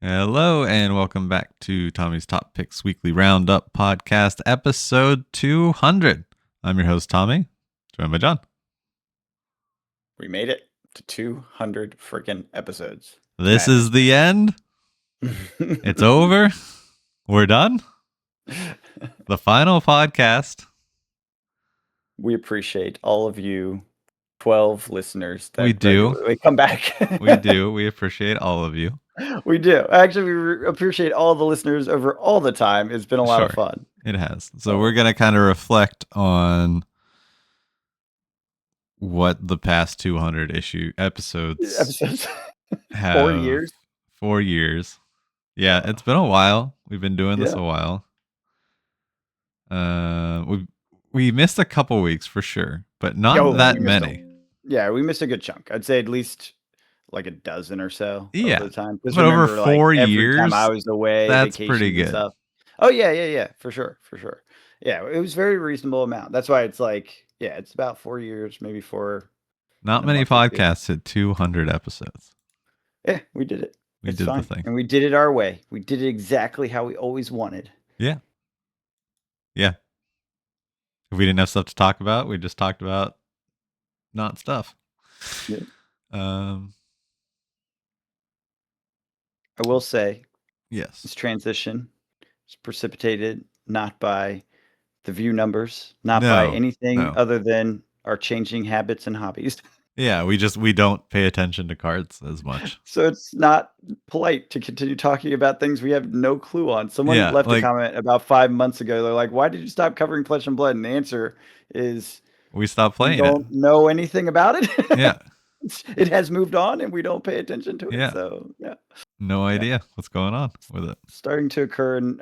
Hello and welcome back to Tommy's Top Picks Weekly Roundup podcast, episode 200. I'm your host, Tommy, joined by John. We made it to 200 freaking episodes. This is the end. It's over. We're done. The final podcast. We appreciate all of you 12 listeners that We do. regularly come back. We do. We appreciate all of you. We do. Actually, we appreciate all the listeners over all the time. It's been a lot of fun. It has. So we're going to kind of reflect on what the past 200 episodes have. 4 years. 4 years. Yeah, it's been a while. We've been doing this a while. We missed a couple weeks for sure, but not that many. We missed a good chunk. I'd say at least like a dozen or so over the time. But over 4 years, every time I was away, that's pretty good. Stuff. Oh yeah, for sure. Yeah, it was a very reasonable amount. That's why it's like, it's about 4 years, maybe 4. Not many podcasts hit 200 episodes. Yeah, we did it. We did the thing. And we did it our way. We did it exactly how we always wanted. Yeah. If we didn't have stuff to talk about, we just talked about not stuff. Yeah. I will say, yes, this transition is precipitated not by the view numbers, not by anything other than our changing habits and hobbies. Yeah, we don't pay attention to cards as much. So it's not polite to continue talking about things we have no clue on. Someone left a comment about 5 months ago. They're like, "Why did you stop covering Flesh and Blood?" And the answer is, we stopped playing it. Don't know anything about it. Yeah. It has moved on and we don't pay attention to it. Yeah. So, yeah. No idea what's going on with it. Starting to occur in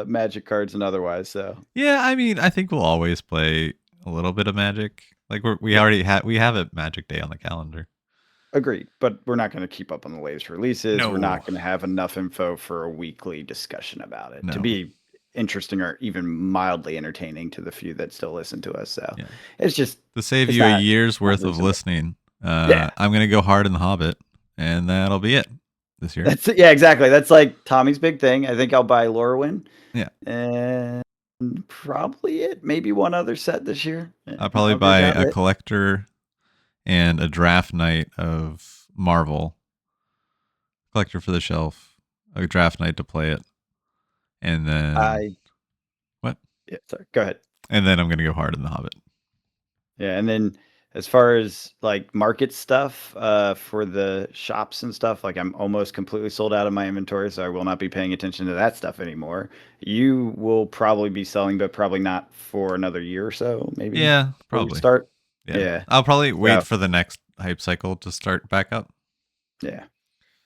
Magic cards and otherwise. So, yeah, I mean, I think we'll always play a little bit of Magic. Like we have a Magic Day on the calendar. Agreed, but we're not going to keep up on the latest releases. No. We're not going to have enough info for a weekly discussion about it to be interesting or even mildly entertaining to the few that still listen to us. So it's just to save you a year's worth of listening. I'm going to go hard in The Hobbit, and that'll be it this year. That's exactly. That's like Tommy's big thing. I think I'll buy Lorwyn. Yeah. And probably it. Maybe one other set this year. I'll probably buy a collector and a draft night of Marvel. Collector for the shelf, a draft night to play it, and then what? Yeah, sorry. Go ahead. And then I'm gonna go hard in The Hobbit. Yeah, and then as far as like market stuff for the shops and stuff, like I'm almost completely sold out of my inventory, so I will not be paying attention to that stuff anymore. You will probably be selling, but probably not for another year or so, maybe. Yeah, probably start. Yeah. I'll probably wait for the next hype cycle to start back up. Yeah.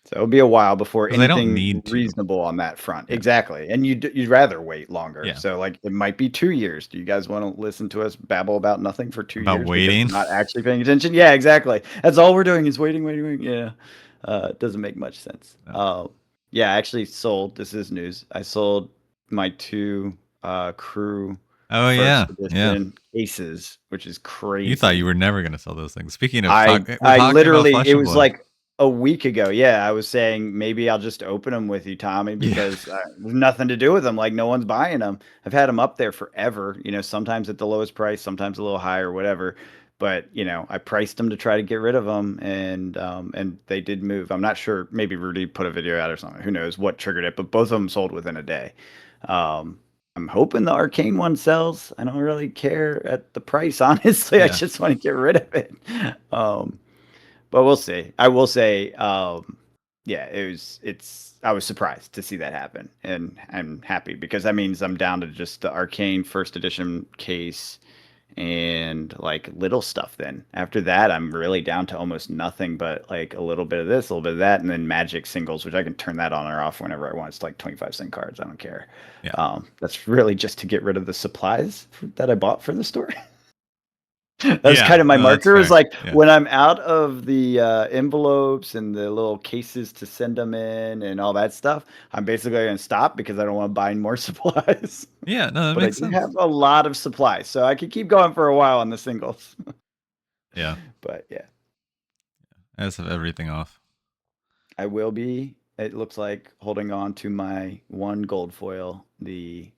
So it'll be a while before anything reasonable on that front. Yeah. Exactly. And you'd rather wait longer. Yeah. So like it might be 2 years. Do you guys want to listen to us babble about nothing for 2 years? About waiting? Not actually paying attention? Yeah, exactly. That's all we're doing is waiting. Yeah. It doesn't make much sense. No. Yeah, I actually sold, this is news. I sold my 2 crew cases, which is crazy. You thought you were never going to sell those things. Speaking of, I literally, it was like a week ago. Yeah, I was saying maybe I'll just open them with you, Tommy, because there's nothing to do with them. Like no one's buying them. I've had them up there forever. Sometimes at the lowest price, sometimes a little higher, whatever. But I priced them to try to get rid of them, and they did move. I'm not sure. Maybe Rudy put a video out or something. Who knows what triggered it? But both of them sold within a day. I'm hoping the arcane one sells. I don't really care at the price, honestly. I just want to get rid of it. But we'll see. I will say, I was surprised to see that happen, and I'm happy because that means I'm down to just the arcane first edition case and like little stuff. Then after that, I'm really down to almost nothing but like a little bit of this, a little bit of that, and then magic singles, which I can turn that on or off whenever I want. It's like 25-cent cards. I don't care. Yeah. That's really just to get rid of the supplies that I bought for the store. That's kind of my marker is like when I'm out of the envelopes and the little cases to send them in and all that stuff, I'm basically going to stop because I don't want to buy more supplies. Yeah, no, that makes sense. I have a lot of supplies, so I could keep going for a while on the singles. Yeah. But yeah. I just have everything off. I will be it looks like holding on to my one gold foil, the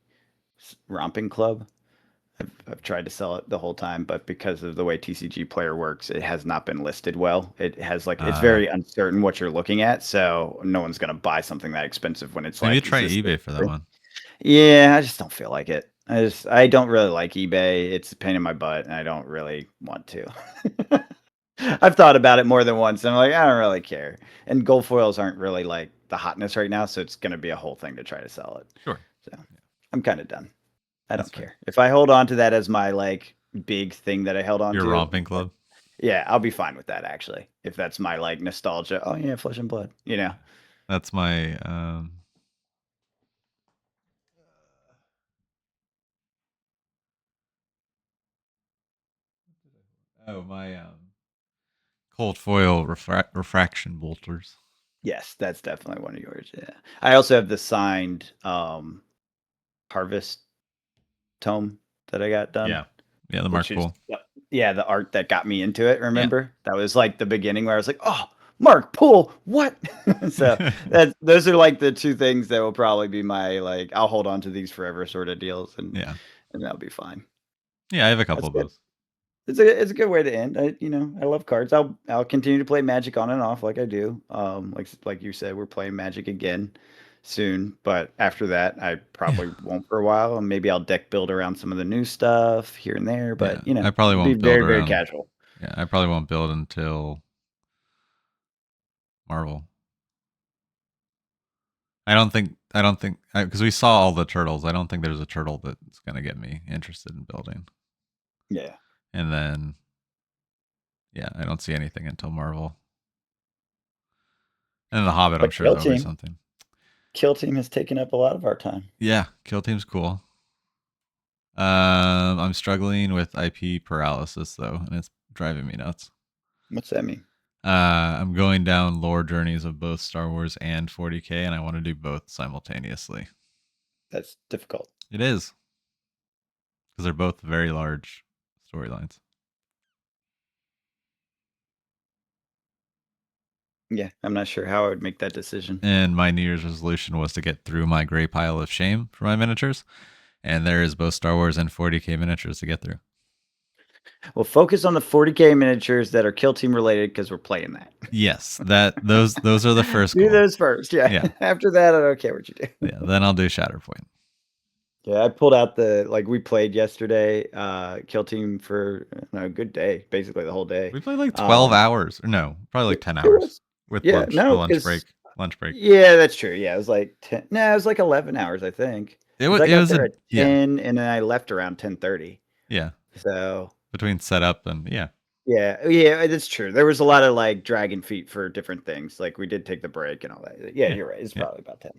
Romping Club. I've tried to sell it the whole time, but because of the way TCG Player works, it has not been listed well. It has like it's very uncertain what you're looking at, so no one's gonna buy something that expensive when it's maybe like, is try this eBay for that one. Yeah, I just don't feel like it. I don't really like eBay. It's a pain in my butt, and I don't really want to. I've thought about it more than once, and I'm like, I don't really care. And gold foils aren't really like the hotness right now, so it's gonna be a whole thing to try to sell it. Sure. So I'm kind of done. I That's don't fair. care. If I hold on to that as my like big thing that I held on Your to, romping club. yeah, I'll be fine with that actually. If that's my like nostalgia. Oh yeah, Flesh and Blood, you know. That's my my cold foil refraction bolters. Yes, that's definitely one of yours. Yeah. I also have the signed Harvest tome that I got done. Yeah. Yeah, the Mark Which is Pool. yeah, the art that got me into it, remember? Yeah. That was like the beginning where I was like, "Oh, Mark Poole, what?" So, those are like the two things that will probably be my like I'll hold on to these forever sort of deals and Yeah. and that'll be fine. Yeah, I have a couple That's of good. those. It's a good way to end. I love cards. I'll continue to play Magic on and off like I do. Like you said, we're playing Magic again soon, but after that, I Yeah. probably won't for a while, and maybe I'll deck build around some of the new stuff here and there. Yeah. But I probably be won't build very very around. casual. Yeah, I probably won't build until Marvel. I don't think because we saw all the turtles. I don't think there's a turtle that's gonna get me interested in building. Yeah, And then yeah, I don't see anything until Marvel. And the Hobbit, I'm but sure there'll be something. Kill Team has taken up a lot of our time. Yeah, Kill Team's cool. I'm struggling with IP paralysis though, and it's driving me nuts. What's that mean? I'm going down lore journeys of both Star Wars and 40K, and I want to do both simultaneously. That's difficult. It is because they're both very large storylines. Yeah, I'm not sure how I would make that decision. And my New Year's resolution was to get through my gray pile of shame for my miniatures, and there is both Star Wars and 40K miniatures to get through. We'll focus on the 40K miniatures that are Kill Team related because we're playing that. Yes, those are the first. Do those first, yeah. Yeah. After that, I don't care what you do. Yeah, then I'll do Shatterpoint. Yeah, I pulled out we played yesterday, Kill Team for a good day, basically the whole day. We played like 12 hours, or no, probably like 10 It hours was, with yeah, lunch, the no, lunch break. Yeah, that's true. Yeah, it was like 10. No, it was like 11 hours, I think. It 'Cause was I it got was there a at 10, and then I left around 10:30. Yeah. So between setup and yeah. Yeah, that's true. There was a lot of like dragging feet for different things. Like we did take the break and all that. Yeah, you're right. It's probably about 10.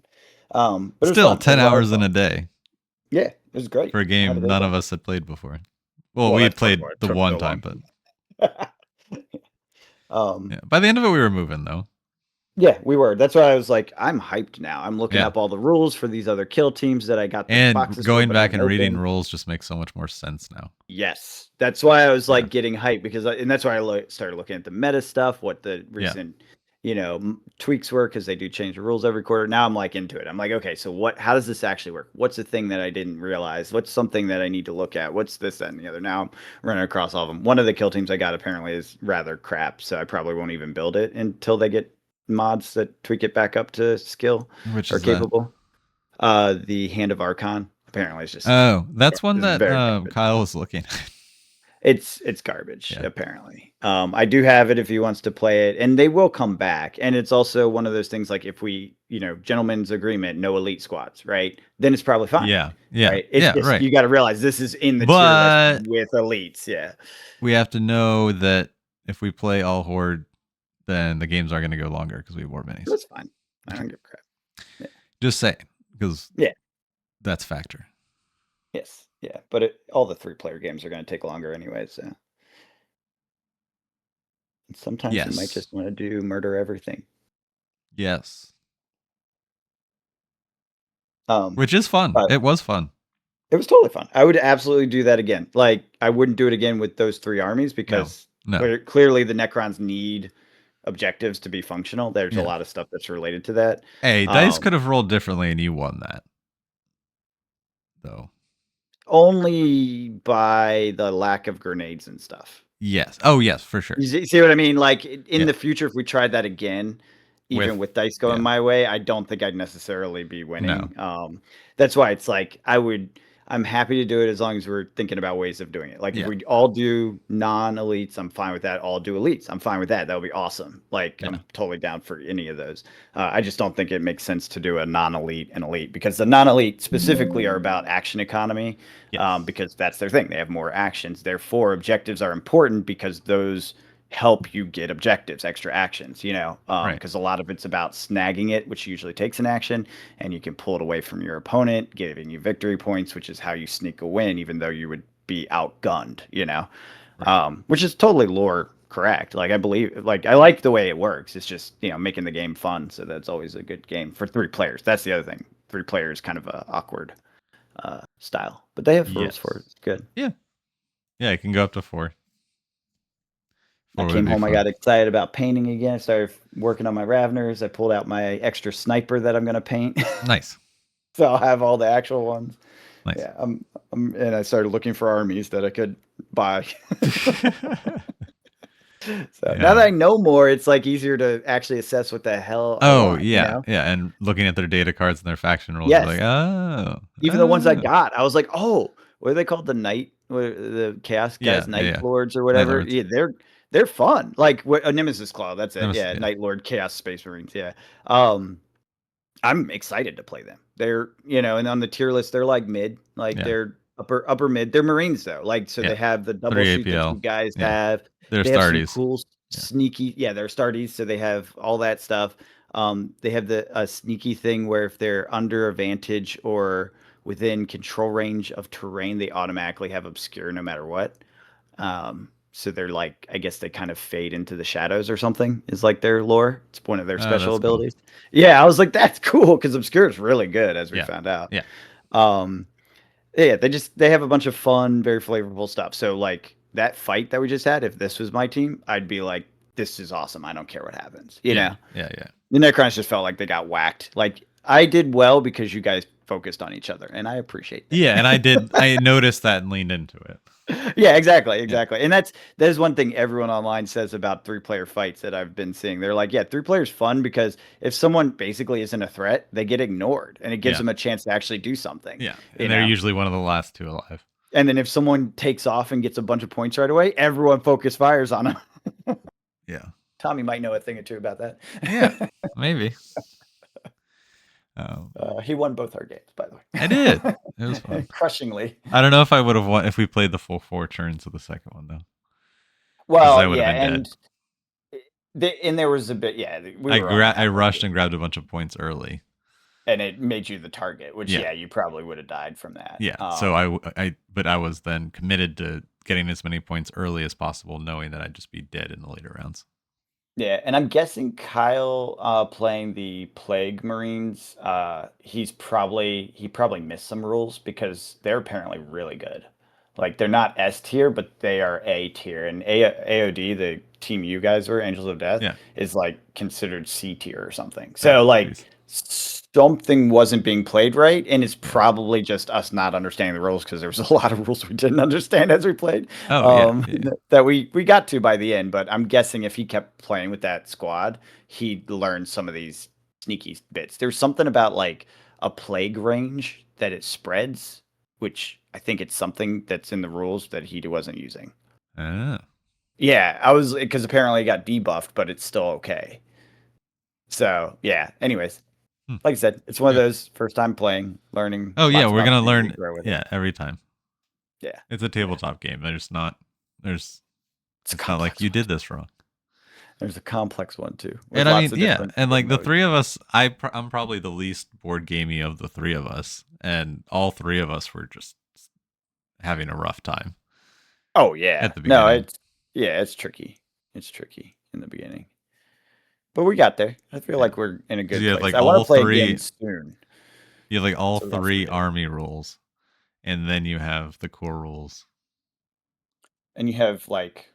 But it was Still fun. It 10 was a lot of hours in fun. a day. Yeah, it was great. For a I had game a great none time. of us had played before. Well, we that's had played before it the took one so time, long. but yeah. By the end of it, we were moving though. Yeah, we were. That's why I was like, I'm hyped now. I'm looking up all the rules for these other kill teams that I got the and boxes for, going but back haven't and reading opened. rules just makes so much more sense now. Yes, that's why I was like getting hyped because, and that's why I started looking at the meta stuff, what the recent, tweaks were because they do change the rules every quarter. Now I'm like into it. I'm like, okay, so how does this actually work? What's the thing that I didn't realize? What's something that I need to look at? What's this, that, and the other? Now I'm running across all of them. One of the kill teams I got apparently is rather crap, so I probably won't even build it until they get mods that tweak it back up to skill or capable. The Hand of Archon apparently is just that's one that very Kyle was looking at. It's garbage, apparently. I do have it if he wants to play it, and they will come back. And it's also one of those things like if we, gentlemen's agreement, no elite squads, right? Then it's probably fine. Yeah. Right? It's just, right. You got to realize this is in the tier list with elites. Yeah. We have to know that if we play all horde, then the games are going to go longer because we have war minis. That's fine. I don't give a crap. Yeah. Just saying, because that's factor. Yes. Yeah. But all the 3-player games are going to take longer anyway. So sometimes you might just want to do murder everything. Yes. Which is fun. It was fun. It was totally fun. I would absolutely do that again. Like I wouldn't do it again with those 3 armies because clearly the Necrons need objectives to be functional. There's a Yeah. lot of stuff that's related to that. Hey, dice could have rolled differently and you won that. Though. Only by the lack of grenades and stuff. Yes. Oh, yes, for sure. You see what I mean? Like, in the future, if we tried that again, even with dice going my way, I don't think I'd necessarily be winning. No. That's why it's like I'm happy to do it as long as we're thinking about ways of doing it. Like, if we all do non-elites, I'm fine with that. All do elites, I'm fine with that. That would be awesome. Like, I'm totally down for any of those. I just don't think it makes sense to do a non-elite and elite, because the non-elite specifically are about action economy, because that's their thing. They have more actions. Therefore, objectives are important because those help you get objectives, extra actions, because a lot of it's about snagging it, which usually takes an action, and you can pull it away from your opponent, giving you victory points, which is how you sneak a win, even though you would be outgunned, which is totally lore correct. Like, I believe, like, I like the way it works. It's just, making the game fun. So that's always a good game for 3 players. That's the other thing. 3 players, kind of a awkward style, but they have rules for it. It's good. Yeah. Yeah, it can go up to 4. I came home, I got excited about painting again. I started working on my Raveners. I pulled out my extra sniper that I'm going to paint. Nice. So I'll have all the actual ones. Nice. Yeah, and I started looking for armies that I could buy. So now that I know more, it's like easier to actually assess what the hell I want, yeah. And looking at their data cards and their faction rules, yes. like, oh. Even the ones I got, I was like, oh, what are they called? The Night, the Chaos guys, Night Lords or whatever. Yeah, they're fun. Like, a Nemesis Claw, that's it. Yeah, Night Lord Chaos Space Marines. Yeah. I'm excited to play them. They're, and on the tier list, they're like mid, like they're upper mid. They're Marines though. Like, so they have the double shoot that you guys have. They're they have Stardies. some cool sneaky, they're Stardies, so they have all that stuff. They have a sneaky thing where if they're under advantage or within control range of terrain, they automatically have obscure no matter what. So they're like, I guess they kind of fade into the shadows or something, is like their lore. It's one of their special abilities. Cool. Yeah, I was like, that's cool, because obscure is really good, as we found out. Yeah. They have a bunch of fun, very flavorful stuff. So like that fight that we just had, if this was my team, I'd be like, this is awesome. I don't care what happens. You know? Yeah. The Necrons just felt like they got whacked. Like, I did well because you guys focused on each other, and I appreciate that. Yeah, and I noticed that and leaned into it. Yeah, exactly. And that is one thing everyone online says about 3-player fights that I've been seeing. They're like, 3-player's fun because if someone basically isn't a threat, they get ignored, and it gives them a chance to actually do something. Yeah, and they're usually one of the last 2 alive. And then if someone takes off and gets a bunch of points right away, everyone focus fires on them. Yeah. Tommy might know a thing or two about that. Yeah, maybe. He won both our games, by the way. I did. It was fun. Crushingly. I don't know if I would have won if we played the full 4 turns of the second one, though. Well, and there was a bit, I rushed and grabbed a bunch of points early. And it made you the target, which, you probably would have died from that. Yeah, so but I was then committed to getting as many points early as possible, knowing that I'd just be dead in the later rounds. Yeah, and I'm guessing Kyle playing the Plague Marines, he probably missed some rules because they're apparently really good. Like, they're not S tier, but they are A tier. And AOD, the team you guys were, Angels of Death, is like considered C tier or something. So something wasn't being played right, and it's probably just us not understanding the rules, because there was a lot of rules we didn't understand as we played. That we got to by the end. But I'm guessing if he kept playing with that squad, he'd learn some of these sneaky bits. There's something about like a plague range that it spreads, which I think it's something that's in the rules that he wasn't using. Yeah, because apparently it got debuffed, but it's still okay. So yeah. Anyways, like I said, it's one of those first time playing, learning. Oh yeah, we're gonna learn. Every time. Yeah, it's a tabletop game. It's not like you did this wrong. There's a complex one too. And I mean, and like the 3 of us, I'm probably the least board gamey of the 3 of us, and all 3 of us were just having a rough time. Oh yeah, at the beginning. It's tricky. It's tricky in the beginning, but we got there. I feel like we're in a good place. Like I want to play again soon. You have like all 3 army rules, and then you have the core rules, and you have like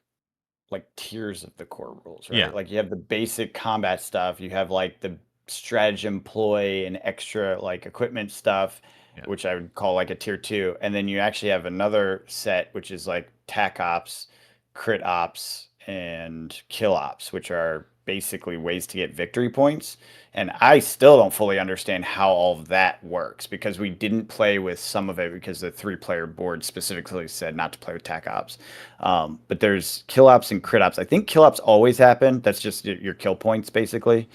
like tiers of the core rules, Yeah. right? Like you have the basic combat stuff, you have like the stratagem ploy and extra like equipment stuff, Yeah. which I would call like a tier 2, and then you actually have another set which is like tac ops, crit ops, and kill ops, which are basically ways to get victory points. And I still don't fully understand how all of that works because we didn't play with some of it because the 3-player board specifically said not to play with tac ops. But there's kill ops and crit ops. I think kill ops always happen. That's just your kill points basically.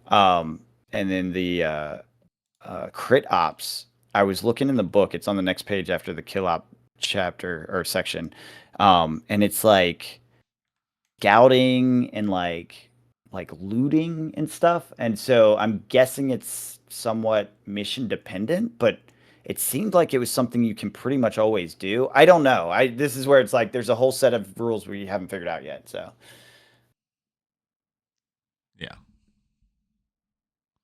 And then the crit ops, I was looking in the book. It's on the next page after the kill op chapter or section. And it's like scouting and like looting and stuff. And so I'm guessing it's somewhat mission dependent, but it seemed like it was something you can pretty much always do. I don't know. This is where it's like there's a whole set of rules we haven't figured out yet. So Yeah.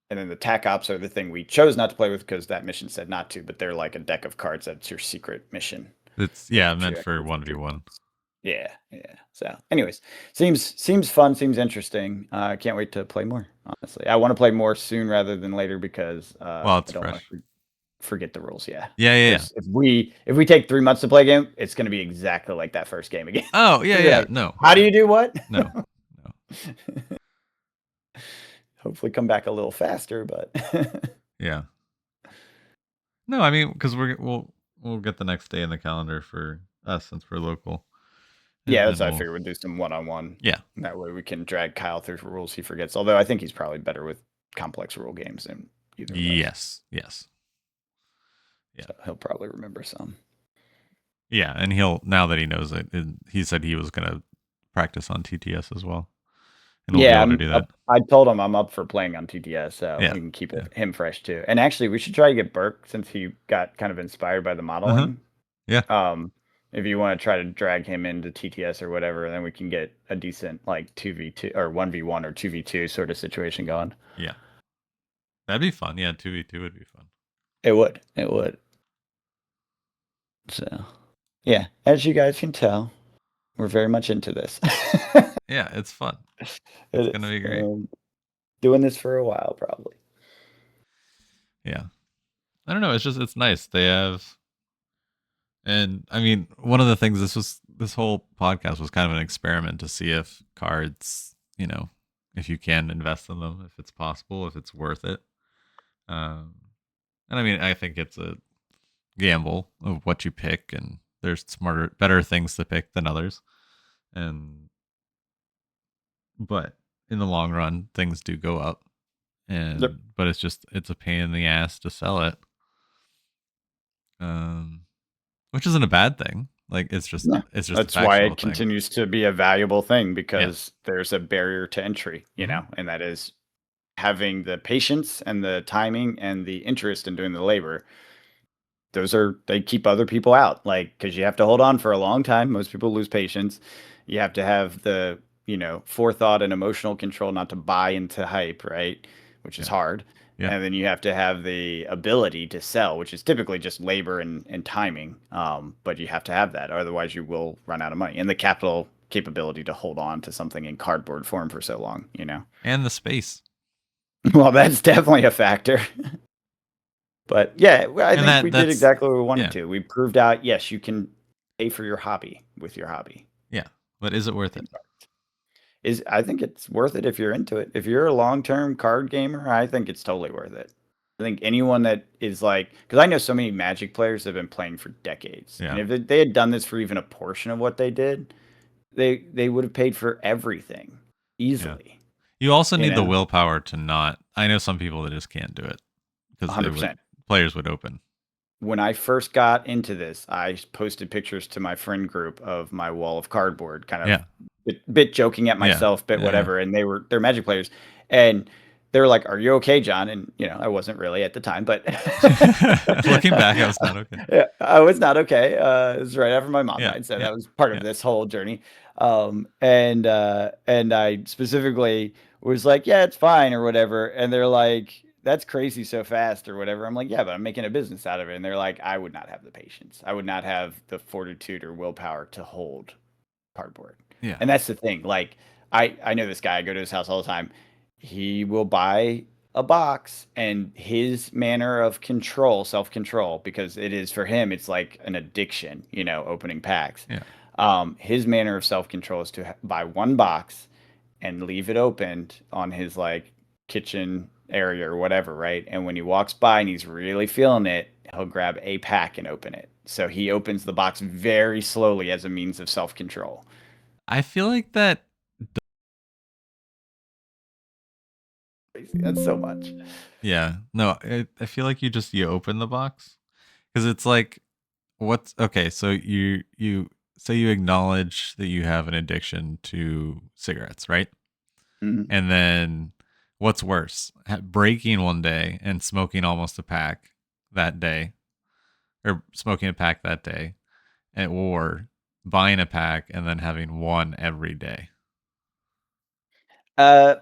and then the tac ops are the thing we chose not to play with because that mission said not to, but they're like a deck of cards that's your secret mission. It's meant for 1v1. Yeah, yeah. So, anyways, seems fun, seems interesting. I can't wait to play more. Honestly, I want to play more soon rather than later because Well, I it's don't want fresh. to forget the rules. Yeah, Yeah, yeah, yeah. because if we take 3 months to play a game, it's going to be exactly like that first game again. Oh, yeah, yeah. Like, No. how do you do what? No. No. Hopefully, come back a little faster, but Yeah. No, I mean, because we'll get the next day in the calendar for us since we're local. yeah, And that's then what I figured we'd do some one-on-one. Yeah. That way we can drag Kyle through rules he forgets. Although I think he's probably better with complex rule games than either of us. Yes. Yes. Yeah. So he'll probably remember some. Yeah, and now that he knows it, he said he was going to practice on TTS as well. And we'll be able to do that. I told him I'm up for playing on TTS, so Yeah. we can keep him fresh too. And actually, we should try to get Burke since he got kind of inspired by the modeling. Yeah. If you want to try to drag him into TTS or whatever, then we can get a decent like 2v2 or 1v1 or 2v2 sort of situation going. Yeah. That'd be fun. Yeah, 2v2 would be fun. It would. It would. So, yeah, as you guys can tell, we're very much into this. Yeah, it's fun. It's going to be great. Doing this for a while, probably. Yeah. I don't know. It's nice. They have, and I mean, one of the things this whole podcast was kind of an experiment to see if cards, if you can invest in them, if it's possible, if it's worth it. And I mean, I think it's a gamble of what you pick, and there's better things to pick than others. But in the long run, things do go up, but it's a pain in the ass to sell it. Which isn't a bad thing. Like it's just that's why it continues to be a valuable thing because there's a barrier to entry, and that is having the patience and the timing and the interest in doing the labor. They keep other people out, like, because you have to hold on for a long time. Most people lose patience. You have to have the forethought and emotional control not to buy into hype, right? Which is hard. Yeah. And then you have to have the ability to sell, which is typically just labor and timing. But you have to have that, otherwise you will run out of money. And the capital capability to hold on to something in cardboard form for so long, And the space. Well, that's definitely a factor. But yeah, I think we did exactly what we wanted to. We proved out, yes, you can pay for your hobby with your hobby. Yeah. But is it worth it? I think it's worth it if you're into it. If you're a long-term card gamer, I think it's totally worth it. I think anyone that is like, because I know so many Magic players have been playing for decades. Yeah. And if they had done this for even a portion of what they did, they would have paid for everything easily. Yeah. You also need the willpower to not. I know some people that just can't do it because players would open. When I first got into this, I posted pictures to my friend group of my wall of cardboard, kind of bit joking at myself, whatever. And they're Magic players, and they were like, "Are you okay, John?" And I wasn't really at the time, but looking back, I was not okay. Yeah, I was not okay. It was right after my mom died, so that was part of this whole journey. And I specifically was like, "Yeah, it's fine," or whatever, and they're like, "That's crazy so fast," or whatever. I'm like, "Yeah, but I'm making a business out of it." And they're like, "I would not have the patience. I would not have the fortitude or willpower to hold cardboard." Yeah. And that's the thing. Like I know this guy. I go to his house all the time. He will buy a box, and his manner of control, self-control, because it is for him, it's like an addiction, opening packs. Yeah. His manner of self-control is to buy one box and leave it opened on his like kitchen area or whatever, right? And when he walks by and he's really feeling it, he'll grab a pack and open it. So he opens the box very slowly as a means of self-control. I feel like that. That's so much. Yeah. No, I feel like you open the box because it's like, what's okay. So you say you acknowledge that you have an addiction to cigarettes, right? Mhm. And then what's worse, breaking one day and smoking almost a pack that day, or smoking a pack that day, or buying a pack and then having one every day. Uh,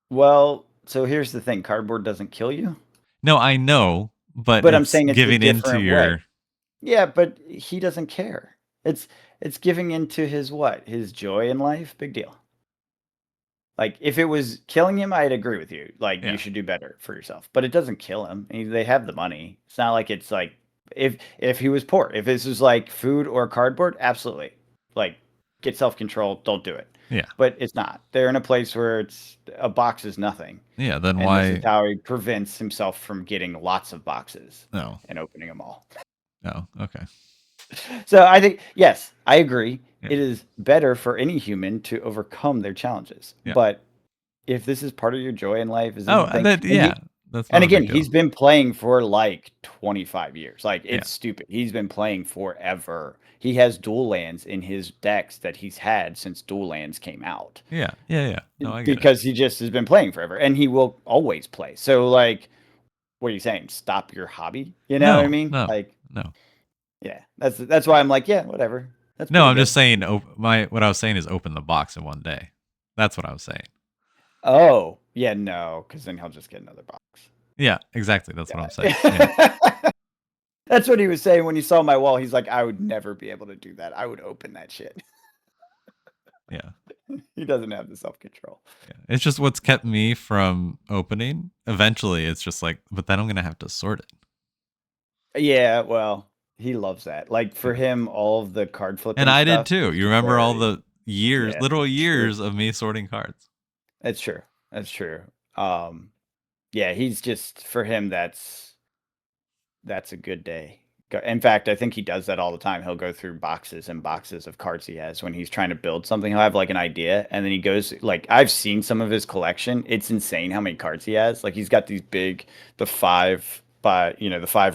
well, so here's the thing, cardboard doesn't kill you, No, I know, but but I'm it's saying it's a giving into different way. your. Yeah, but he doesn't care. It's giving into his what? His joy in life? Big deal. Like if it was killing him, I'd agree with you. Like you Yeah. should do better for yourself. But it doesn't kill him. They have the money. It's not like it's like if he was poor, if this was like food or cardboard, absolutely. Like get self-control, don't do it. Yeah. But it's not. They're in a place where it's a box is nothing. Yeah. Then And this is why? how he prevents himself from getting lots of boxes No. and opening them all. No. Okay. So I think, yes, I agree. Yeah. It is better for any human to overcome their challenges. Yeah. But if this is part of your joy in life, is this Oh, the thing? that, yeah. That's And not a again, big he's deal. been playing for like 25 years. Like Yeah. it's stupid. He's been playing forever. He has dual lands in his decks that he's had since dual lands came out Yeah. Yeah. Yeah. No, I get it. because he just has been playing forever and he will always play. So like, what are you saying? Stop your hobby? You know what I No. mean? No. Like, No. yeah, that's why I'm like, yeah, whatever. That's No, pretty I'm just good. saying. What I was saying is open the box in one day. That's what I was saying. Oh, yeah, no, because then he'll just get another box. Yeah. Exactly. That's what I'm saying. Yeah. Yeah. That's what he was saying when he saw my wall. He's like, I would never be able to do that. I would open that shit. Yeah. He doesn't have the self-control. Yeah. It's just what's kept me from opening. Eventually, it's just like, but then I'm gonna have to sort it. Yeah, well, he loves that. Like for Yeah. him, all of the card And flipping I did stuff too. is You remember all very, the years, yeah, literal it's true. years of me sorting cards. That's true. That's true. Um, yeah, he's just for him that's a good day. In fact, I think he does that all the time. He'll go through boxes and boxes of cards he has when he's trying to build something. He'll have like an idea, and then he goes like I've seen some of his collection. It's insane how many cards he has. Like he's got these big, the 5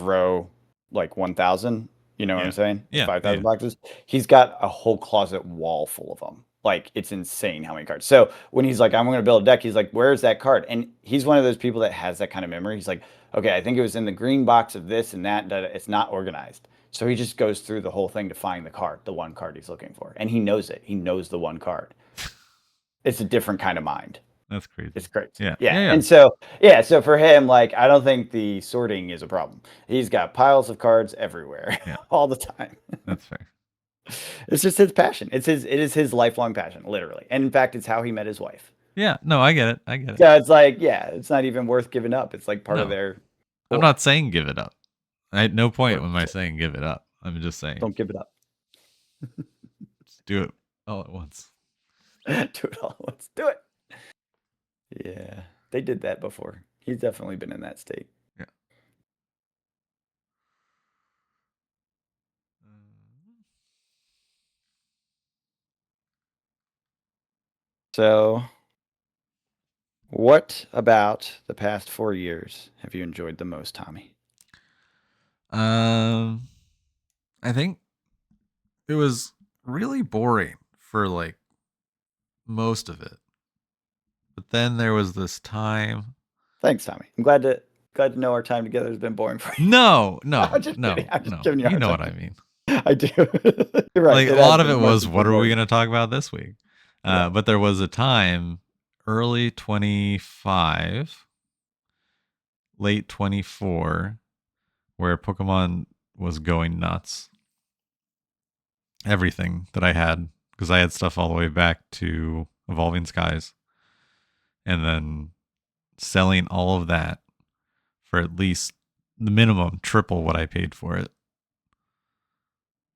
row, like 1,000. You know what I'm Yeah. saying? The Yeah. 5,000 Yeah. boxes. He's got a whole closet wall full of them. Like it's insane how many cards. So when he's like, I'm going to build a deck, he's like, where's that card? And he's one of those people that has that kind of memory. He's like, okay, I think it was in the green box of this and that. It's not organized. So he just goes through the whole thing to find the card, the one card he's looking for. And he knows it. He knows the one card. It's a different kind of mind. That's crazy. It's crazy. Yeah. Yeah. Yeah. Yeah. And so, yeah, so for him, like, I don't think the sorting is a problem. He's got piles of cards everywhere Yeah. all the time. That's fair. It's just his passion. It is his lifelong passion, literally. And in fact, it's how he met his wife. Yeah. No, I get it. I get it. So it's like, yeah, it's not even worth giving up. It's like part of No, their I'm core. not saying give it up. At no point Or am I saying give it up. I'm just saying don't give it up. just do it all at once. Do it all at once. Do it. Yeah, they did that before. He's definitely been in that state. Yeah. So, what about the past 4 years have you enjoyed the most, Tommy? Um, I think it was really boring for like most of it. But then there was this time. Thanks, Tommy. I'm glad to know our time together has been boring for you. No, I'm no, just kidding. no, I'm just no. giving you a You hard know time. what I mean. I do. You're right. Like It a has lot of it been was, mostly what are we boring. going to talk about this week? Yeah. But there was a time, early 25, late 24, where Pokemon was going nuts. Everything that I had because I had stuff all the way back to Evolving Skies, and then selling all of that for at least the minimum triple what I paid for it,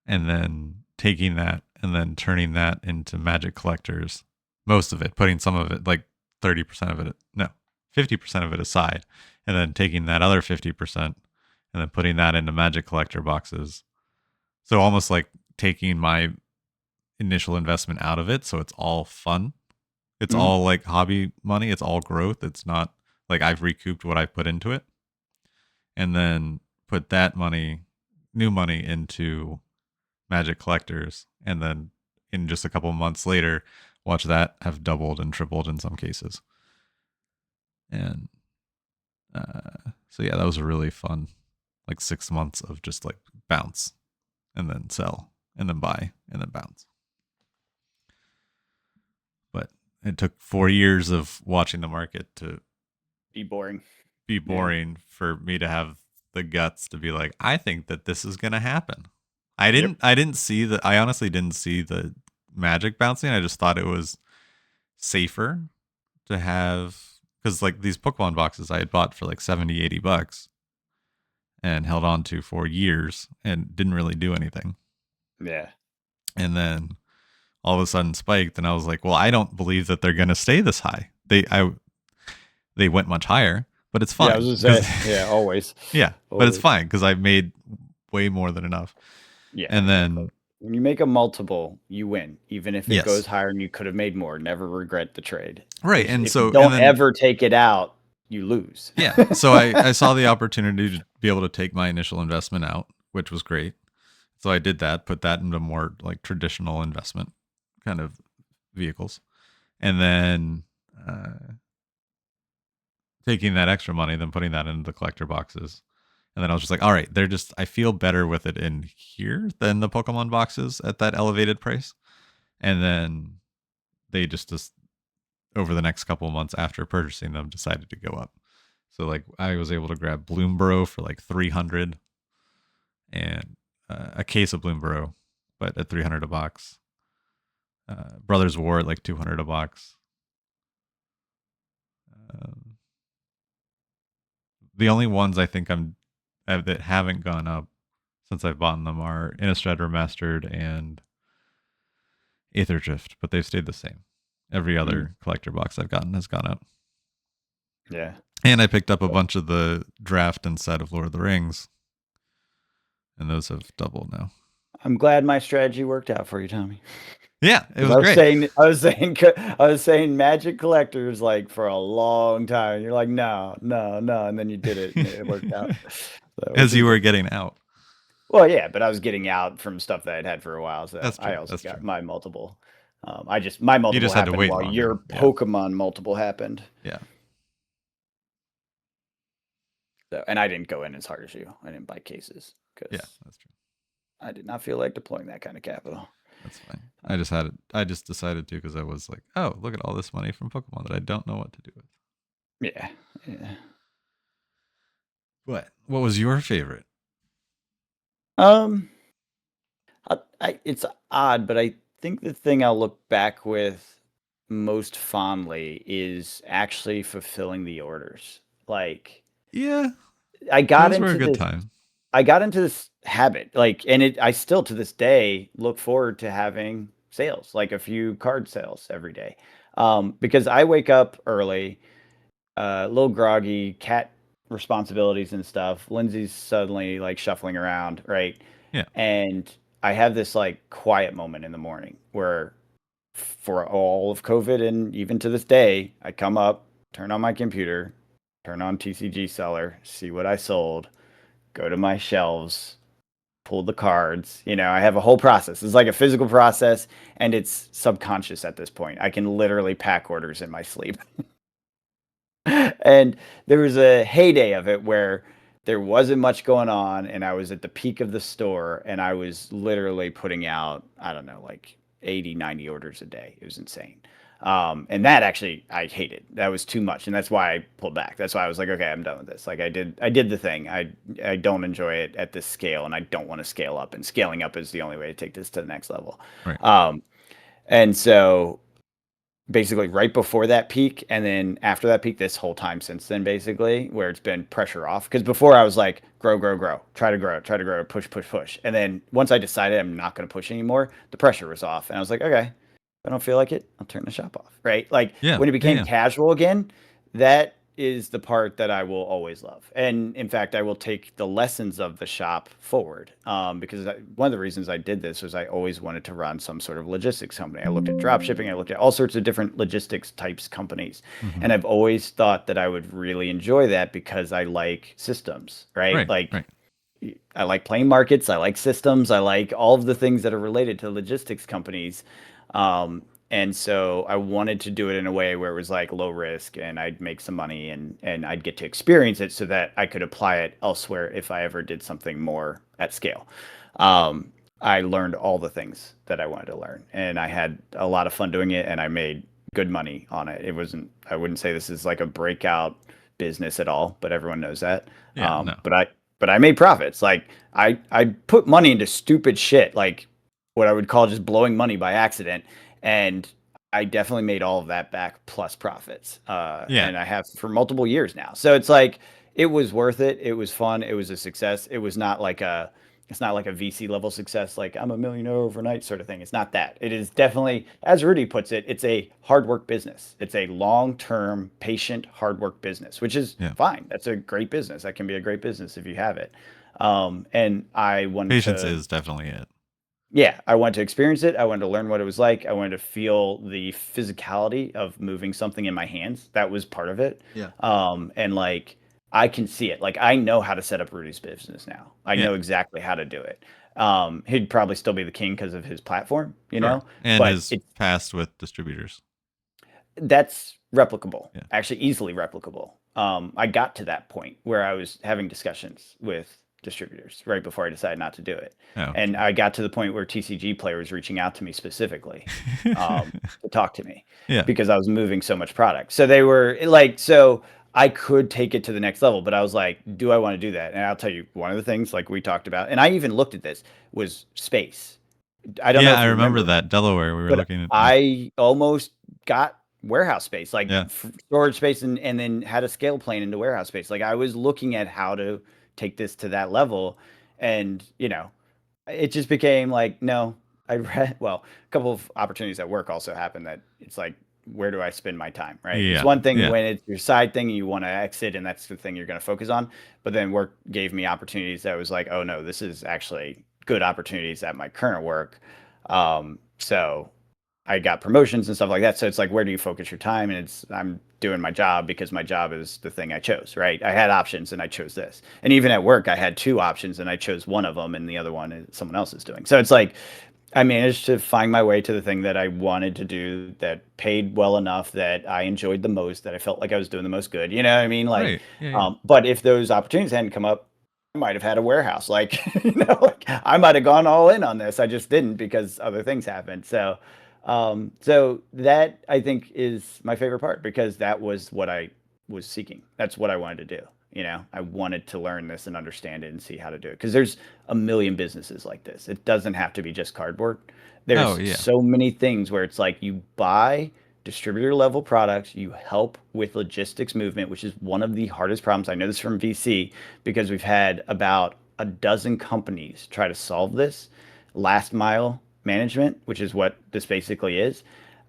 and then taking that and then turning that into Magic collectors, most of it, putting some of it, like 30% of it, no, 50% of it aside, and then taking that other 50% and then putting that into Magic collector boxes. So almost like taking my initial investment out of it, so it's all fun. It's all like hobby money. It's all growth. It's not like I've recouped what I put into it, and then put that money, new money, into Magic collectors, and then in just a couple months later, watch that have doubled and tripled in some cases. And so yeah, that was a really fun, like 6 months of just like bounce, and then sell, and then buy, and then bounce. But it took 4 years of watching the market to be boring. For me to have the guts to be like, I think that this is going to happen. I honestly didn't see the Magic bouncing. I just thought it was safer to have, because like these Pokemon boxes I had bought for like 70, $80 and held on to for years and didn't really do anything. Yeah. And then all of a sudden spiked, and I was like, well, I don't believe that they're going to stay this high. They went much higher, but it's fine. Yeah, I was gonna say, yeah, always. Yeah, always. But it's fine because I made way more than enough. Yeah. And then when you make a multiple, you win. Even if it goes higher and you could have made more, never regret the trade. Right. And if so you don't ever take it out, you lose. Yeah. So I saw the opportunity to be able to take my initial investment out, which was great. So I did that, put that into more like traditional investment kind of vehicles. And then taking that extra money, then putting that into the collector boxes. And then I was just like, all right, I feel better with it in here than the Pokemon boxes at that elevated price. And then they just over the next couple of months after purchasing them decided to go up. So like I was able to grab Bloomborough for like 300 and a case of Bloomborough, but at 300 a box. Brothers War at like 200 a box. The only ones I think that haven't gone up since I've bought them are Innistrad Remastered and Aether Drift, but they've stayed the same. Every other collector box I've gotten has gone up. Yeah. And I picked up a bunch of the draft and set of Lord of the Rings, and those have doubled now. I'm glad my strategy worked out for you, Tommy. Yeah, it was great. I was saying Magic collectors like for a long time. You're like, no, and then you did it, and it worked out. So, as you were getting out. Well, yeah, but I was getting out from stuff that I'd had for a while, so that's true. I also got my multiple. My multiple happened while your Pokemon multiple happened. Yeah. So, and I didn't go in as hard as you. I didn't buy cases because that's true. I did not feel like deploying that kind of capital. That's fine. I just decided to because I was like, oh, look at all this money from Pokemon that I don't know what to do with. Yeah. What was your favorite? It's odd, but I think the thing I'll look back with most fondly is actually fulfilling the orders. Like, yeah, I got into a good time. I got into this habit, like, and I still to this day look forward to having sales, like a few card sales every day, because I wake up early, a little groggy, cat responsibilities and stuff. Lindsay's suddenly like shuffling around, right? Yeah, and I have this like quiet moment in the morning where, for all of COVID and even to this day, I come up, turn on my computer, turn on TCG Seller, see what I sold, go to my shelves, pull the cards. I have a whole process. It's like a physical process, and it's subconscious at this point. I can literally pack orders in my sleep. And there was a heyday of it where there wasn't much going on, and I was at the peak of the store, and I was literally putting out, I don't know, like 80, 90 orders a day. It was insane. And that actually I hated. That was too much, and that's why I pulled back. That's why I was like, okay, I'm done with this. Like I did the thing. I don't enjoy it at this scale, and I don't want to scale up. And scaling up is the only way to take this to the next level. Right. And so basically right before that peak and then after that peak this whole time since then basically where it's been pressure off because before I was like grow try to grow push and then once I decided I'm not going to push anymore the pressure was off and I was like okay if I don't feel like it I'll turn the shop off right like Yeah. when it Yeah. became Yeah. casual again that is the part that I will always love. And in fact, I will take the lessons of the shop forward because one of the reasons I did this was I always wanted to run some sort of logistics company. I looked at drop shipping, I looked at all sorts of different logistics types companies. Mm-hmm. And I've always thought that I would really enjoy that because I like systems, right? Right. Like Right. I like playing markets. I like systems. I like all of the things that are related to logistics companies. And so I wanted to do it in a way where it was like low risk and I'd make some money and I'd get to experience it so that I could apply it elsewhere if I ever did something more at scale. Um, I learned all the things that I wanted to learn and I had a lot of fun doing it and I made good money on it. It wasn't, I wouldn't say this is like a breakout business at all, but everyone knows that. Yeah. No. But I made profits. Like I put money into stupid shit, like what I would call just blowing money by accident, and I definitely made all of that back plus profits. Yeah. And I have for multiple years now. So it's like it was worth it. It was fun. It was a success. It was not like a it's not like a VC level success, like I'm a millionaire overnight sort of thing. It's not that. It is definitely, as Rudy puts it, it's a hard work business. It's a long term, patient, hard work business, which is Yeah. fine. That's a great business. That can be a great business if you have it. And I wanted Patience to is definitely it. yeah, I wanted to experience it. I wanted to learn what it was like. I wanted to feel the physicality of moving something in my hands. That was part of it. Yeah. And like I can see it. Like I know how to set up Rudy's business now. I Yeah. know exactly how to do it. He'd probably still be the king because of his platform, you Sure. know, And but his past with distributors. that's replicable, Yeah. actually easily replicable. I got to that point where I was having discussions with distributors right before I decided not to do it. Oh, And okay. I got to the point where TCG player was reaching out to me specifically to talk to me Yeah. because I was moving so much product. So they were like, so I could take it to the next level, but I was like, do I want to do that? And I'll tell you, one of the things like we talked about, and I even looked at this, was space. I don't know Yeah, if I you remember remember, that Delaware. We were but looking at. Yeah. I almost got warehouse space, like Yeah. storage space, and then had a scale plane into warehouse space. Like I was looking at how to take this to that level, and it just became like no. I read well, a couple of opportunities at work also happened that it's like where do I spend my time, right? It's Yeah. one thing Yeah. when it's your side thing and you want to exit and that's the thing you're going to focus on, but then work gave me opportunities that was like, oh no, this is actually good opportunities at my current work. So I got promotions and stuff like that. So it's like, where do you focus your time? And it's, I'm doing my job because my job is the thing I chose, right? I had options and I chose this. And even at work, I had two options and I chose one of them and the other one is someone else is doing. So it's like, I managed to find my way to the thing that I wanted to do that paid well enough that I enjoyed the most, that I felt like I was doing the most good. You know what I mean? Like, Right. Yeah. Yeah. but if those opportunities hadn't come up, I might have had a warehouse. Like, like I might have gone all in on this. I just didn't because other things happened. So that I think is my favorite part because that was what I was seeking. That's what I wanted to do. I wanted to learn this and understand it and see how to do it because there's a million businesses like this. It doesn't have to be just cardboard. Oh, There's yeah. so many things where it's like you buy distributor level products, you help with logistics movement, which is one of the hardest problems. I know this from VC because we've had about a dozen companies try to solve this last mile management, which is what this basically is.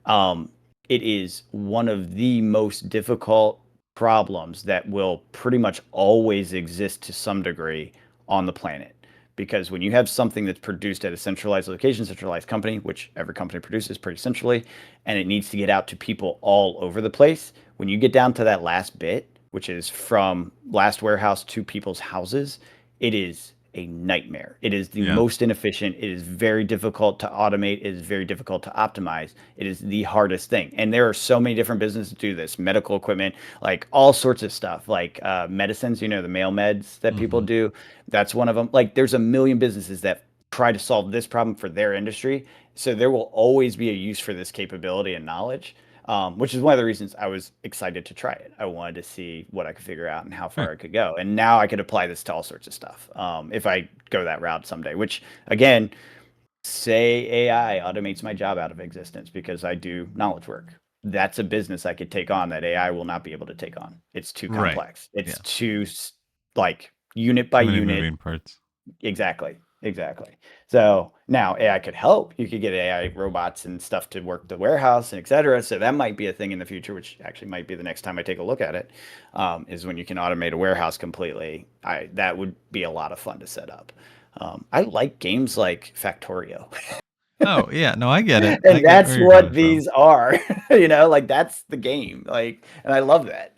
Um, it is one of the most difficult problems that will pretty much always exist to some degree on the planet. Because when you have something that's produced at a centralized location, centralized company, which every company produces pretty centrally, and it needs to get out to people all over the place, when you get down to that last bit, which is from last warehouse to people's houses, it is a nightmare. It is the Yeah. most inefficient. It is very difficult to automate. It is very difficult to optimize. It is the hardest thing. And there are so many different businesses that do this, medical equipment, like all sorts of stuff, like medicines, the mail meds that people Mm-hmm. do. That's one of them. Like there's a million businesses that try to solve this problem for their industry. So there will always be a use for this capability and knowledge. Which is one of the reasons I was excited to try it. I wanted to see what I could figure out and how Right. far I could go. And now I could apply this to all sorts of stuff if I go that route someday, which again, Say AI automates my job out of existence because I do knowledge work. That's a business I could take on that AI will not be able to take on. It's too Right. complex. It's Yeah. too like unit by Too many unit. moving parts. Exactly. Exactly. So now AI could help. You could get AI robots and stuff to work the warehouse and et cetera. So that might be a thing in the future, which actually might be the next time I take a look at it, is when you can automate a warehouse completely. That would be a lot of fun to set up. I like games like Factorio. Oh, yeah. No, I get it. I And get that's where you're what coming from. these are. Like that's the game. Like, and I love that.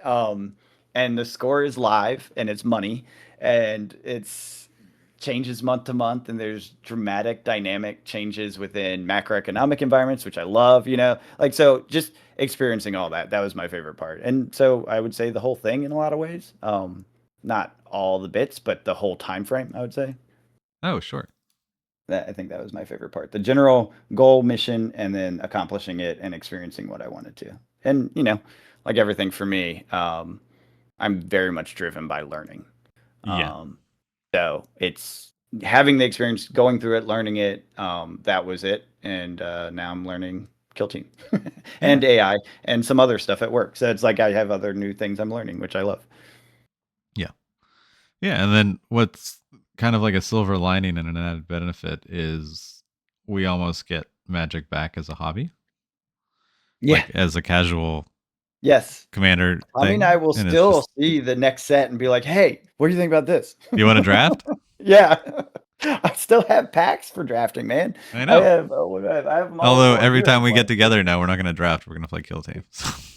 And the score is live and it's money and it's changes month to month and there's dramatic dynamic changes within macroeconomic environments, which I love, like, so just experiencing all that was my favorite part. And so I would say the whole thing in a lot of ways, not all the bits, but the whole time frame, I would say. Oh, sure. I think that was my favorite part. The general goal, mission, and then accomplishing it and experiencing what I wanted to. And, like everything for me, I'm very much driven by learning. Yeah. Um, so it's having the experience, going through it, learning it. That was it. And now I'm learning Kill Team Yeah. and AI and some other stuff at work. So it's like I have other new things I'm learning, which I love. Yeah. Yeah. And then what's kind of like a silver lining and an added benefit is we almost get Magic back as a hobby, Yeah. like as a casual Yes. commander I mean, I thing. will And it's still just, see the next set and be like, "Hey, what do you think about this?" you want to draft? Yeah. I still have packs for drafting, man. I I know. have what do I have? I have models Although of every time Heroes we get left. together now, we're not going to draft. We're going to play Kill Team.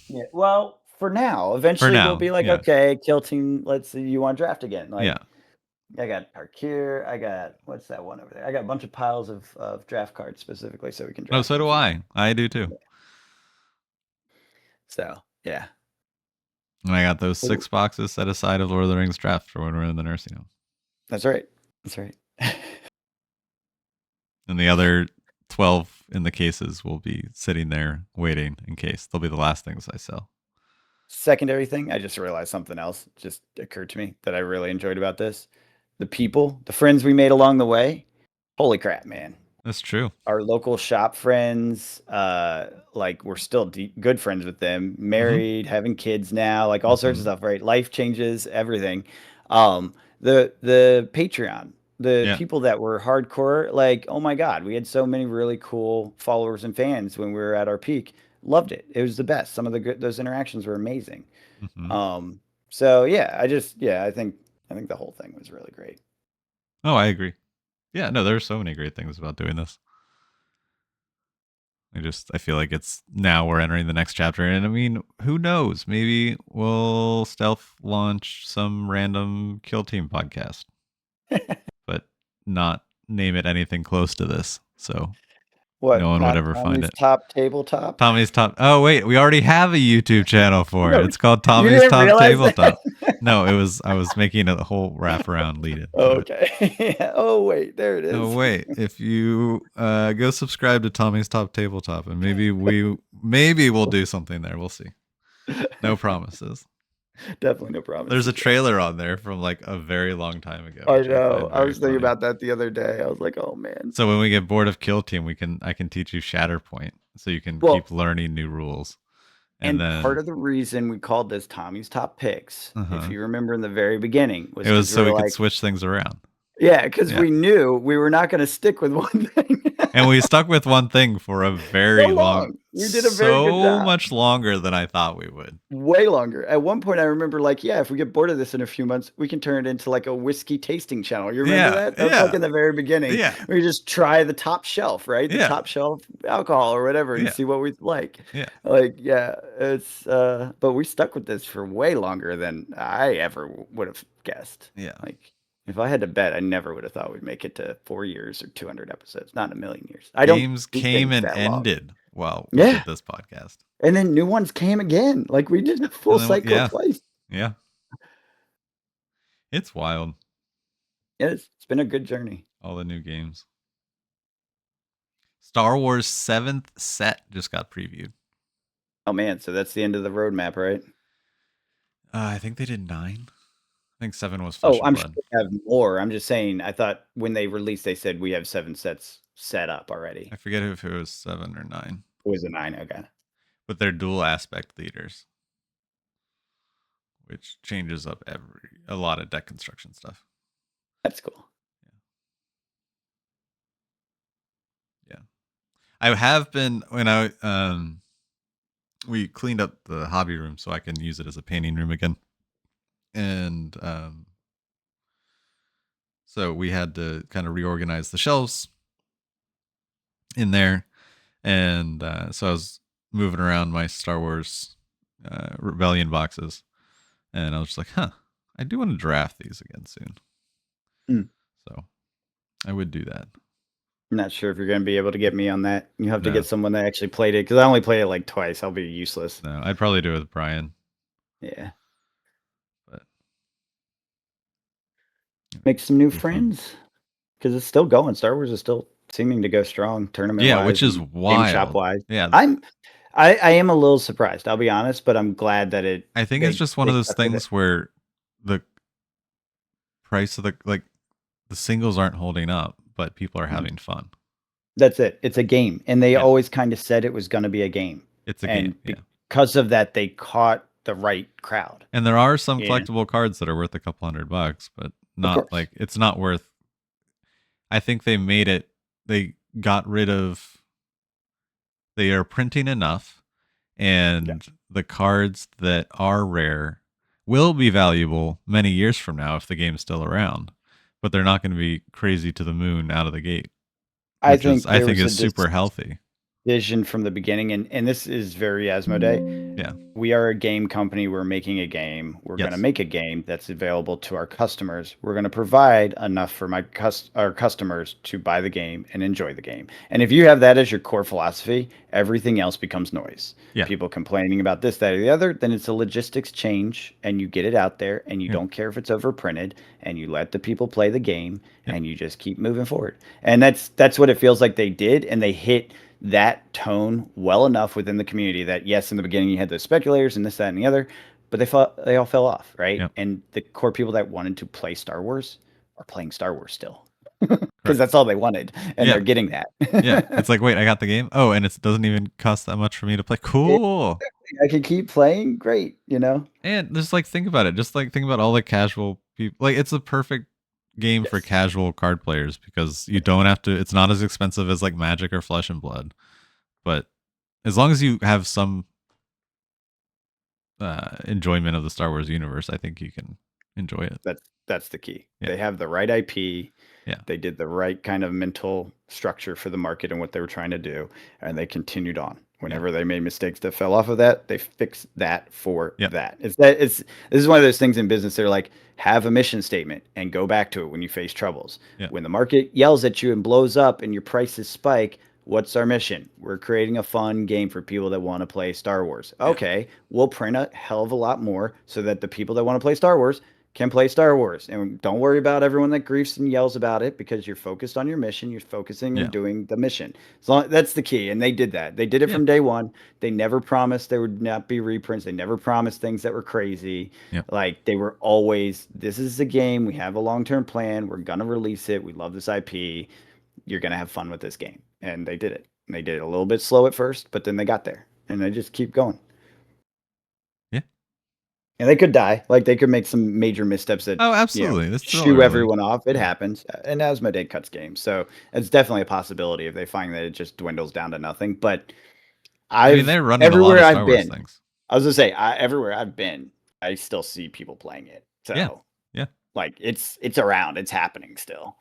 Yeah. Well, for now, For eventually we'll now. be like, Yeah. "Okay, kill team, let's see you want to draft again." Yeah. Like I got Parkir, I got what's that one over there? I got a bunch of piles of draft cards specifically so we can Oh, draft so them do some more. I do too. Yeah. So, yeah. And I got those Cool. 6 boxes set aside of Lord of the Rings draft for when we're in the nursing home. That's right. That's right. And the other 12 in the cases will be sitting there waiting in case. They'll be the last things I sell. Secondary thing, I just realized something else just occurred to me that I really enjoyed about this. The people, the friends we made along the way. Holy crap, man. That's true. Our local shop friends, like we're still good friends with them, Mm-hmm. married, having kids now, like all sorts of Mm-hmm. stuff, right? Life changes, everything. The Patreon, the Yeah. people that were hardcore, like, oh my God, we had so many really cool followers and fans when we were at our peak. Loved it. It was the best. Some of the good, those interactions were amazing. Mm-hmm. So yeah, I think the whole thing was really great. Oh, I agree. Yeah, no, there are so many great things about doing this. I feel like it's now we're entering the next chapter. And I mean, who knows? Maybe we'll stealth launch some random Kill Team podcast, but not name it anything close to this. So no What? one would Not ever find Tommy's it. top tabletop? Tommy's Top. Oh wait, we already have a YouTube channel for it. No, It's called you Tommy's didn't Top realize that? Tabletop. No, it was I was making a whole wraparound lead into it. Okay. Oh, wait, there it Oh is. wait, if you go subscribe to Tommy's Top Tabletop, and maybe we'll do something there. We'll see. No promises. Definitely no There's a promises. Yeah. trailer on there from like a very long time ago, I which I know. find I very was thinking funny. about that the other day. I was like, "Oh, man." So when we get bored of Kill Team, I can teach you Shatterpoint, so you can Well, keep learning new rules, and and part then of the reason we called this Tommy's Top Picks, uh if huh, you remember in the very beginning, was it was because we so were we could like, switch things around. yeah, because Yeah. we knew we were not going to stick with one thing And we stuck with one thing for a so very long, long. We did a very good so job. much longer than I thought we would. Way longer. At one point, I remember like, yeah, if we get bored of this in a few months, we can turn it into like a whiskey tasting channel. You remember Yeah, that? That was like yeah, in the very beginning. yeah, We just try the top shelf, right? The yeah, top shelf alcohol or whatever, and yeah, see what we like. yeah, Like, yeah, it's. But we stuck with this for way longer than I ever would have guessed. yeah. Like, if I had to bet, I never would have thought we'd make it to 4 years or 200 episodes. Not in a million years. I don't Games do came things and that long. ended while we Yeah, did this podcast. and then new ones came again. Like we did a full And then, cycle yeah, twice. yeah, it's wild. It's been a good journey. All the new games. Star Wars 7th set just got previewed. Oh man, so that's the end of the roadmap, right? I think they did 9. I think 7 was Flesh Oh, and I'm sure Blood. they have more. I'm just saying, I thought when they released, they said we have 7 sets set up already. I forget if it was 7 or 9. It was a 9, okay. But they're dual aspect theaters, which changes up a lot of deck construction stuff. That's cool. Yeah. I have been when I we cleaned up the hobby room so I can use it as a painting room again. And so we had to kind of reorganize the shelves in there. And so I was moving around my Star Wars Rebellion boxes. And I was just like, huh, I do want to draft these again soon. Mm. So I would do that. I'm not sure if you're going to be able to get me on that. You have to No. get someone that actually played it because I only played it like twice. I'll be useless. No, I'd probably do it with Brian. Yeah. But Make some new friends because it's still going. Star Wars is still seeming to go strong tournament yeah, wise which is and game shop wild. wise. Yeah. I am a little surprised, I'll be honest, but I'm glad that I think it's just one they of those stuck with it. things where the price of the singles aren't holding up, but people are Mhm. having fun. That's it. It's a game, and they Yeah. always kind of said it was going to be a game. It's a game, And yeah. because of that, they caught the right crowd. And there are some Yeah, collectible cards that are worth a couple $100, but of not course. like it's not worth. I think they got rid of. They are printing enough, Yeah. and the cards that are rare will be valuable many years from now if the game's still around. But they're not going to be crazy to the moon out of the gate, I which is think I there think was a is super healthy. decision from the beginning, and this is very Asmodee. Yeah. We are a game company. We're making a game. We're going to Yes. make a game that's available to our customers. We're going to provide enough for our customers to buy the game and enjoy the game. And if you have that as your core philosophy, everything else becomes noise. Yeah. People complaining about this, that, or the other, then it's a logistics change, and you get it out there, and you Yeah. don't care if it's overprinted, and you let the people play the game, Yep. and you just keep moving forward. And that's what it feels like they did, and they hit that tone well enough within the community that yes, in the beginning you had the speculators and this, that, and the other, but they all fell off, right? Yep. And the core people that wanted to play Star Wars are playing Star Wars still. Because Correct. that's all they wanted, and Yeah. they're getting that. Yeah. It's like, wait, I got the game. Oh, and it doesn't even cost that much for me to play. Cool. I can keep playing. Great, you know. And just like think about it. Just like think about all the casual people. Like it's a perfect game for Yes. casual card players because you don't have to. It's not as expensive as like Magic or Flesh and Blood, but as long as you have some enjoyment of the Star Wars universe, I think you can enjoy it. That's the key. Yeah. They have the right IP. Yeah. They did the right kind of mental structure for the market and what they were trying to do, and they continued on. Whenever they made mistakes that fell off of that, they fixed that for Yep. that. This is one of those things in business. They're like, have a mission statement and go back to it when you face troubles. Yep. When the market yells at you and blows up and your prices spike, what's our mission? We're creating a fun game for people that want to play Star Wars. Okay, we'll print a hell of a lot more so that the people that want to play Star Wars can play Star Wars. And don't worry about everyone that griefs and yells about it because you're focused on your mission. You're focusing Yeah. and doing the mission. That's the key. And they did that. They did it Yeah. from day one. They never promised there would not be reprints. They never promised things that were crazy. Yep. Like they were always, this is a game. We have a long-term plan. We're going to release it. We love this IP. You're going to have fun with this game. And they did it. And they did it a little bit slow at first, but then they got there and they just keep going. Yeah. And they could die. Like they could make some major missteps that Oh, absolutely. That's still shoo early. everyone off. It happens. And Asmodee cuts games. So it's definitely a possibility if they find that it just dwindles down to nothing. But I mean, they're running a lot everywhere of I've Star Wars been, things. I was gonna say, everywhere I've been, I still see people playing it. Yeah. So Yeah. like it's around, it's happening still.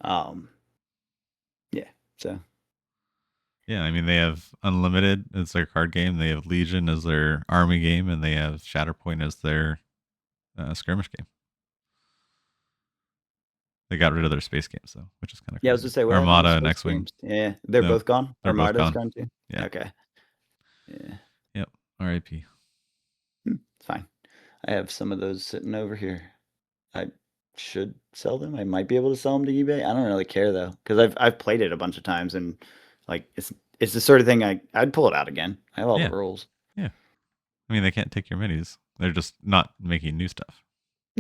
Yeah. So Yeah, I mean they have Unlimited as their card game, they have Legion as their army game, and they have Shatterpoint as their skirmish game. They got rid of their space games though, which is kind of yeah, I was crazy. gonna say what happened to Armada and Space X-wing. Games? Yeah, they're No, both gone. they're both Armada's gone. gone too. Yeah. Okay. Yeah. Yep. R.I.P. It's fine. I have some of those sitting over here. I should sell them. I might be able to sell them to eBay. I don't really care though, because I've played it a bunch of times and like it's the sort of thing I'd pull it out again. I have all the rules. Yeah. I mean they can't take your minis. They're just not making new stuff.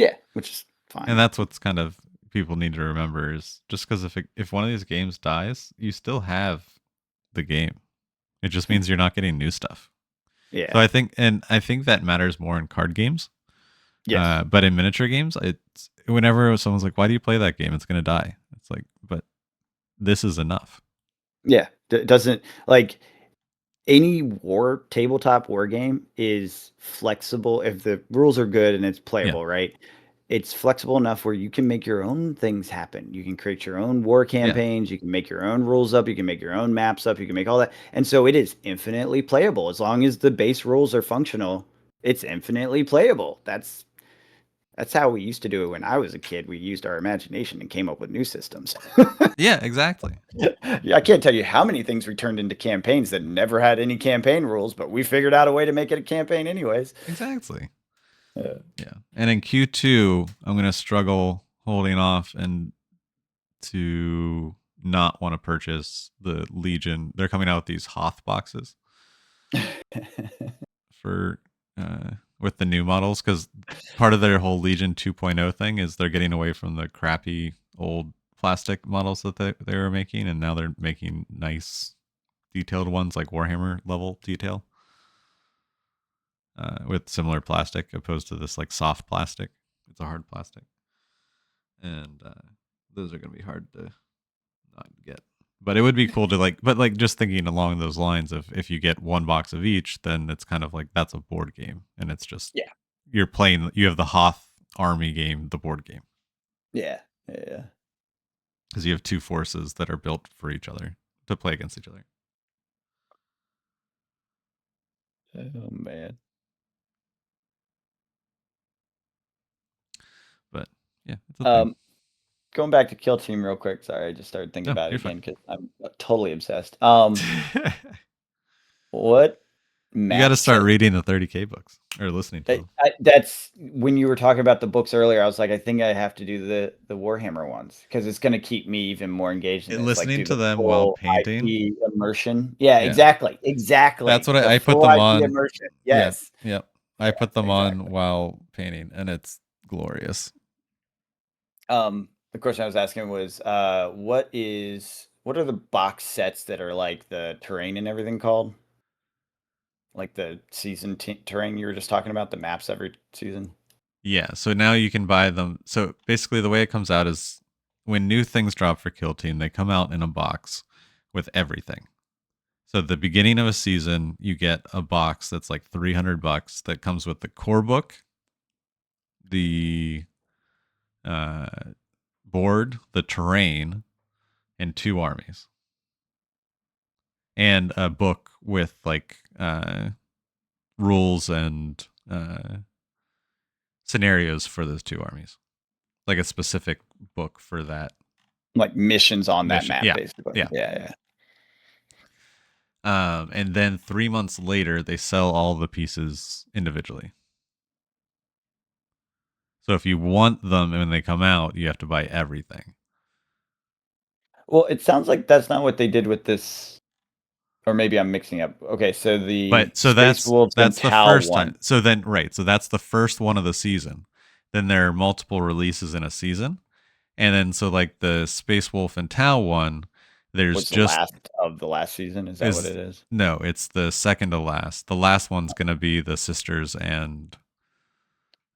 Yeah, which is And fine. that's what's kind of people need to remember is just because if one of these games dies, you still have the game. It just means you're not getting new stuff. So Yeah. I think that matters more in card games. Yes. But in miniature games, it's whenever someone's like, "Why do you play that game? It's gonna die." It's like, but this is enough. Yeah. Doesn't like any tabletop war game is flexible if the rules are good and it's Yeah, playable, right? It's flexible enough where you can make your own things happen. You can create your own war yeah, campaigns, you can make your own rules up, you can make your own maps up, you can make all that. And so it is infinitely playable as long as the base rules are functional. It's infinitely playable. That's how we used to do it when I was a kid. We used our imagination and came up with new systems. yeah. Exactly, Yeah, I can't tell you how many things we turned into campaigns that never had any campaign rules, but we figured out a way to make it a campaign anyways. exactly. Yeah. Yeah. And in Q2, I'm gonna struggle holding off and to not want to purchase the Legion. They're coming out with these Hoth boxes for with the new models because part of their whole Legion 2.0 thing is they're getting away from the crappy old plastic models that they were making, and now they're making nice detailed ones like Warhammer level detail with similar plastic opposed to this like soft plastic. It's a hard plastic, and those are going to be hard to not get. But it would be cool to like just thinking along those lines of if you get one box of each, then it's kind of like that's a board game, and it's just Yeah. you're playing. You have the Hoth army game, the board game, Yeah. Yeah. because you have two forces that are built for each other to play against each other. Oh man. But yeah, it's a thing. Um, Going back to Kill Team real quick. Sorry, I just started thinking No, about it you're fine. again because I'm totally obsessed. What You got to map start set? reading the 30K books or listening to them. That's when you were talking about the books earlier. I was like, I think I have to do the Warhammer ones because it's going to keep me even more engaged in this. Like, Listening do to the them while full painting. IP immersion. Yeah, Yeah, exactly, that's exactly. what The I put full them IP on. immersion. Yeah, Yes. yeah. I Yeah, put them on exactly. while painting, and it's glorious. The question I was asking was, what are the box sets that are like the terrain and everything called? Like the season terrain you were just talking about, the maps every season. Yeah, so now you can buy them. So basically, the way it comes out is when new things drop for Kill Team, they come out in a box with everything. So at the beginning of a season, you get a box that's like $300 that comes with the core book, the uh, board, the terrain, and two armies, and a book with like rules and scenarios for those two armies, like a specific book for that Like missions on that mission. map, Yeah, basically. yeah. Yeah, yeah. And then 3 months later, they sell all the pieces individually. So if you want them when they come out, you have to buy everything. Well, it sounds like that's not what they did with this, or maybe I'm mixing up. Okay, so the But so Space Wolves and that's the Tau first time. one. So then right, so that's the first one of the season. Then there are multiple releases in a season. And then so like the Space Wolf and Tau one, there's Was the just last of the last season? Is that what is it is? no, it's the second to last. The last one's gonna be the sisters and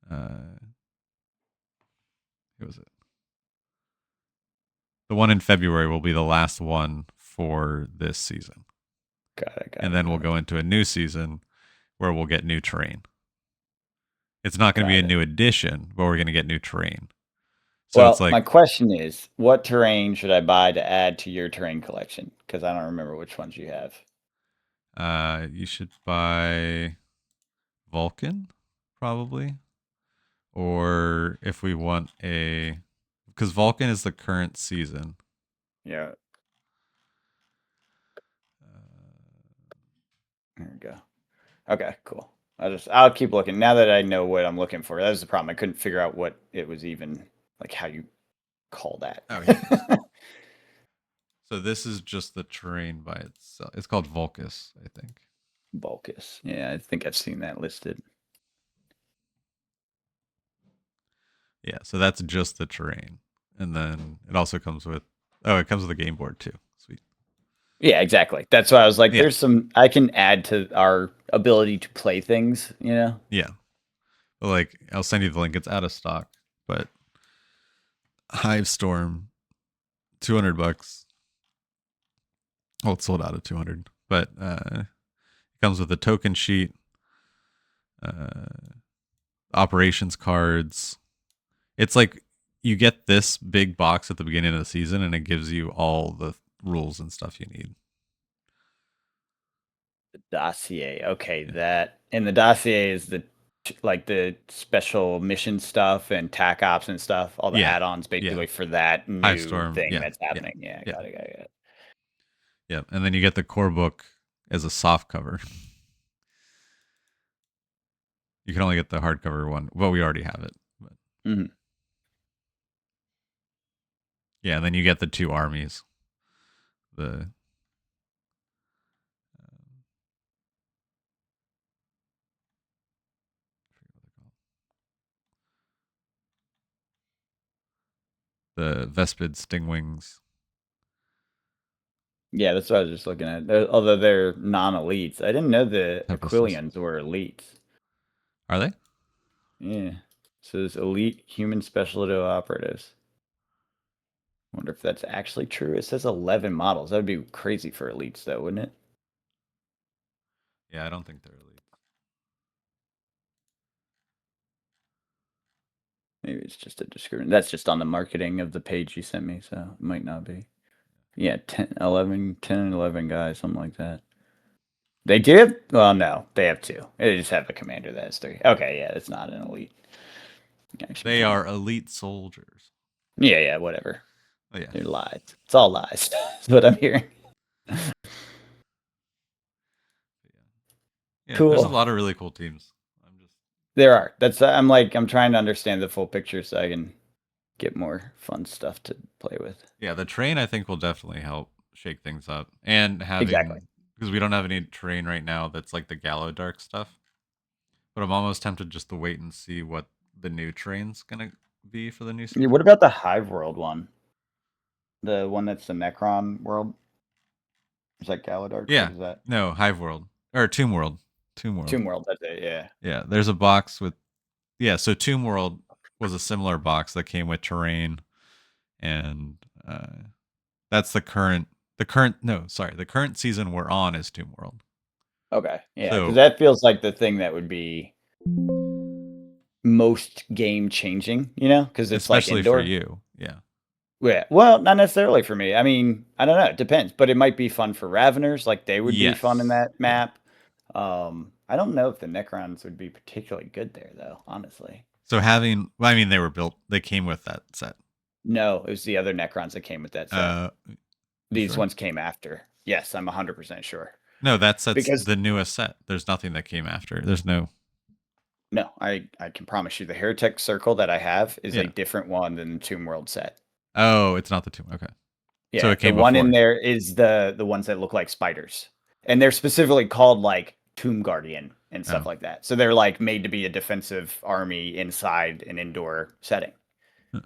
uh who was it? The one in February will be the last one for this season. Got it. Got And it. then we'll Got it. go into a new season where we'll get new terrain. It's not going to be a Got it. new edition, but we're going to get new terrain. So it's Well, my like question is, what terrain should I buy to add to your terrain collection? Because I don't remember which ones you have. you should buy Vulcan probably, or if we want a because Vulcan is the current season. Yeah, Uh, there we go. Okay, cool. I'll keep looking. Now that I know what I'm looking for, that was the problem. I couldn't figure out what it was even like how you call that. oh, here it is. So this is just the terrain by itself. It's called Vulcus, I think. Bulkus. Yeah, I think I've seen that listed. Yeah, so that's just the terrain, and then it also comes with it comes with a game board too. Sweet. Yeah, exactly. That's why I was like, Yeah. there's some I can add to our ability to play things, you know? Yeah. But like I'll send you the link. It's out of stock, but Hive Storm, $200. Well, it's sold out at 200, but it comes with a token sheet, uh, operations cards. It's like you get this big box at the beginning of the season, and it gives you all the rules and stuff you need. The dossier. Okay, Yeah. that and the dossier is the special mission stuff and tac ops and stuff, all the Yeah. add-ons Yeah. basically for that Hive new Storm. thing Yeah. that's Yeah. happening. Yeah, Yeah. got it. Yeah. And then you get the core book as a soft cover. You can only get the hardcover one. Well, we already have it. But Mhm. yeah, and then you get the two armies. The Vespid Stingwings. Yeah, that's what I was just looking at. Although they're non-elites. I didn't know the Tempestuous. Aquilians were elites. Are they? Yeah. So there's elite human special operatives. Wonder if that's actually true. It says 11 models. That would be crazy for elites, though, wouldn't it? Yeah, I don't think they're elite. Maybe it's just a description. That's just on the marketing of the page you sent me, so it might not be. Yeah, 10, 11, 10 and 11 guys, something like that. They do have, well, no, they have two. They just have a commander that has three. Okay, yeah, it's not an elite. They are elite soldiers. Yeah, whatever. Oh, yeah. They're lies. It's all lies. That's what I'm hearing. Yeah, Cool. there's a lot of really cool teams. There are. I'm trying to understand the full picture so I can get more fun stuff to play with. Yeah, the terrain I think will definitely help shake things up, and Exactly. because we don't have any terrain right now that's like the Gallo Dark stuff. But I'm almost tempted just to wait and see what the new terrain's gonna be for the new season. What about the Hive World one? The one that's the Necron world? Is that Galadark? Yeah, What is that? no, Hive World or Tomb World. Tomb World. Tomb World, that's it, yeah. Yeah, there's a box with so Tomb World was a similar box that came with terrain, and that's the current season we're on is Tomb World. Okay, yeah, because So that feels like the thing that would be most game changing, you know, because it's like especially for indoor. you, yeah. Yeah, well, not necessarily for me. I mean, I don't know, it depends, but it might be fun for Raveners, like they would be fun in Yes. that Yeah. map. I don't know if the Necrons would be particularly good there though, honestly. So they came with that set. No, it was the other Necrons that came with that set. These sure? ones came after. Yes, I'm 100% sure. No, that set's Because the newest set. There's nothing that came after. There's no. no, I can promise you the Heretic Circle that I have is a Yeah. different one than the Tomb World set. Oh, it's not the tomb. Okay. So Yeah, it the came one in before. there is the ones that look like spiders. And they're specifically called like Tomb Guardian and stuff Oh. like that. So they're like made to be a defensive army inside an indoor setting. Huh.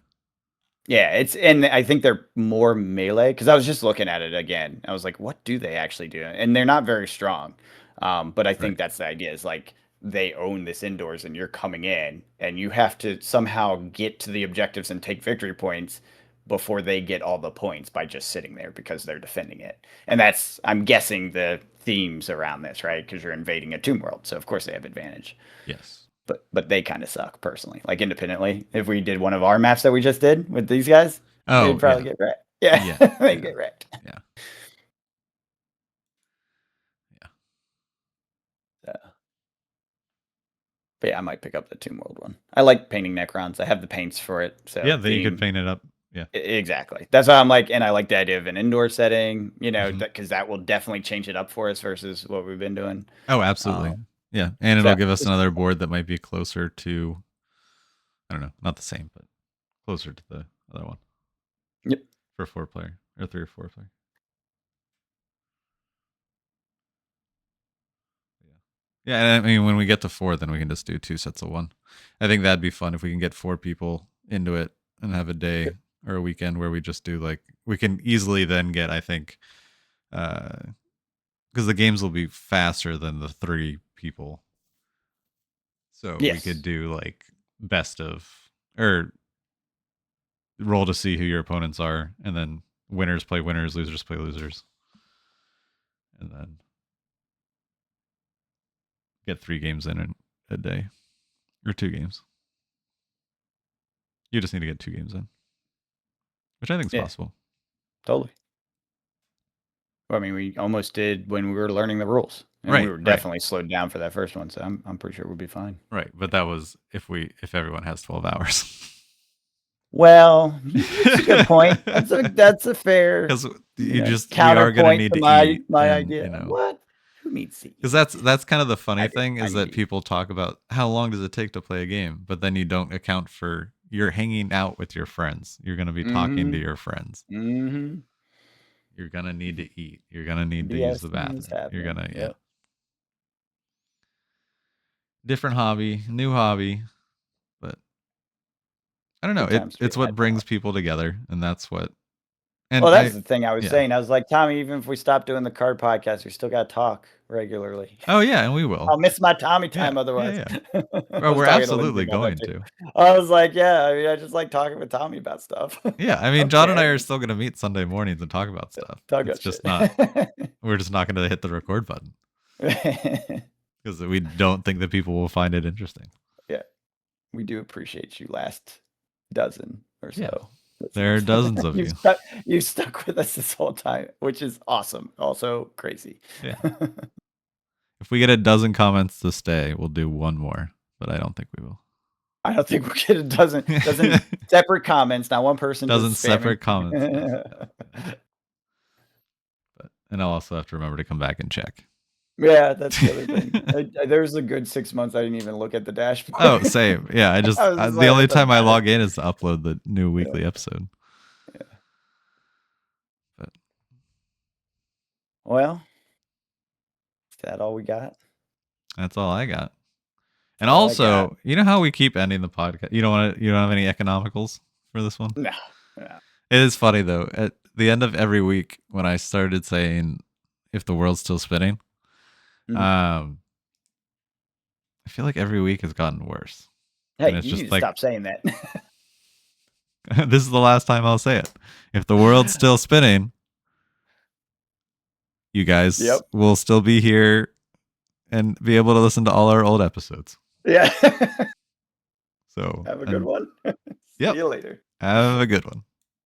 Yeah, and I think they're more melee because I was just looking at it again. I was like, what do they actually do? And they're not very strong. But I think Right. that's the idea is like they own this indoors and you're coming in and you have to somehow get to the objectives and take victory points before they get all the points by just sitting there because they're defending it. And that's, I'm guessing, the themes around this, right? Because you're invading a tomb world. So of course they have advantage. Yes. But they kind of suck personally. Like independently, if we did one of our maps that we just did with these guys, they'd Oh, probably yeah. get wrecked. Yeah, Yeah. they'd Yeah. get wrecked. Yeah. Yeah. But yeah, I might pick up the Tomb World one. I like painting Necrons. I have the paints for it. So Yeah, then you could paint it up. Yeah. Exactly. That's why I'm like, and I like the idea of an indoor setting, you know, Mhm. because that will definitely change it up for us versus what we've been doing. Oh, absolutely. Yeah. And So it'll give us another board that might be closer to, I don't know, not the same, but closer to the other one. Yep. For 4-player or 3 or 4-player. Yeah, and I mean, when we get to 4, then we can just do 2 sets of 1. I think that'd be fun if we can get 4 people into it and have a day or a weekend where we just do like, we can easily then get, I think, because the games will be faster than the 3 people. So we could Yes. do like best of, or roll to see who your opponents are, and then winners play winners, losers play losers, and then get 3 games in a day, or 2 games. You just need to get 2 games in, which I think is possible. Totally. Well, I mean, we almost did when we were learning the rules, and Right, we were definitely slowed down for that first one. So I'm pretty sure we'll be fine. Right, but that was if everyone has 12 hours. Well, that's a good point. That's a fair, Because we are gonna counterpoint need to to eat, my and idea. What? Who needs to eat? because that's kind of the funny thing I is need that to eat. people talk about how long does it take to play a game, but then you don't account for you're hanging out with your friends. You're gonna be talking to your friends. Mm-hmm. You're gonna need to eat. You're gonna need to use the BSing is bathroom. You're happening. gonna Yep. different hobby, new hobby, but I don't know. Good times to be It's what had fun. brings people together, and that's what. And Well, that's the thing I was saying. I was like, Tommy, even if we stop doing the card podcast, we still got to talk regularly. Oh yeah, and we will. I'll miss my Tommy Yeah, time otherwise. yeah. I Well, was we're talking to Lindsay absolutely about that going too. to. I was like, yeah, I mean, I just like talking with Tommy about stuff. Yeah, I mean, John and I are still going to meet Sunday mornings and talk about stuff. Talk It's about just shit. not. We're just not going to hit the record button because we don't think that people will find it interesting. Yeah, we do appreciate you. Last dozen or so. Yeah. There are dozens of you. You've stuck with us this whole time, which is awesome. Also crazy. Yeah. If we get a dozen comments to stay, we'll do one more, but I don't think we will. I don't think we'll get a dozen separate comments. Not one person. Dozen just separate comments. And I'll also have to remember to come back and check. Yeah, that's the other thing. There was a good 6 months I didn't even look at the dashboard. Oh, same. Yeah, I just the only time I log in is to upload the new weekly episode. Yeah. But well, is that all we got? That's all I got. And also, you know how we keep ending the podcast? You don't have any economicals for this one? No. It is funny though. At the end of every week when I started saying if the world's still spinning, I feel like every week has gotten worse. Hey, you need to stop saying that. This is the last time I'll say it. If the world's still spinning, you guys will still be here and be able to listen to all our old episodes. Yeah. So have a good one. Yep. See you later. Have a good one.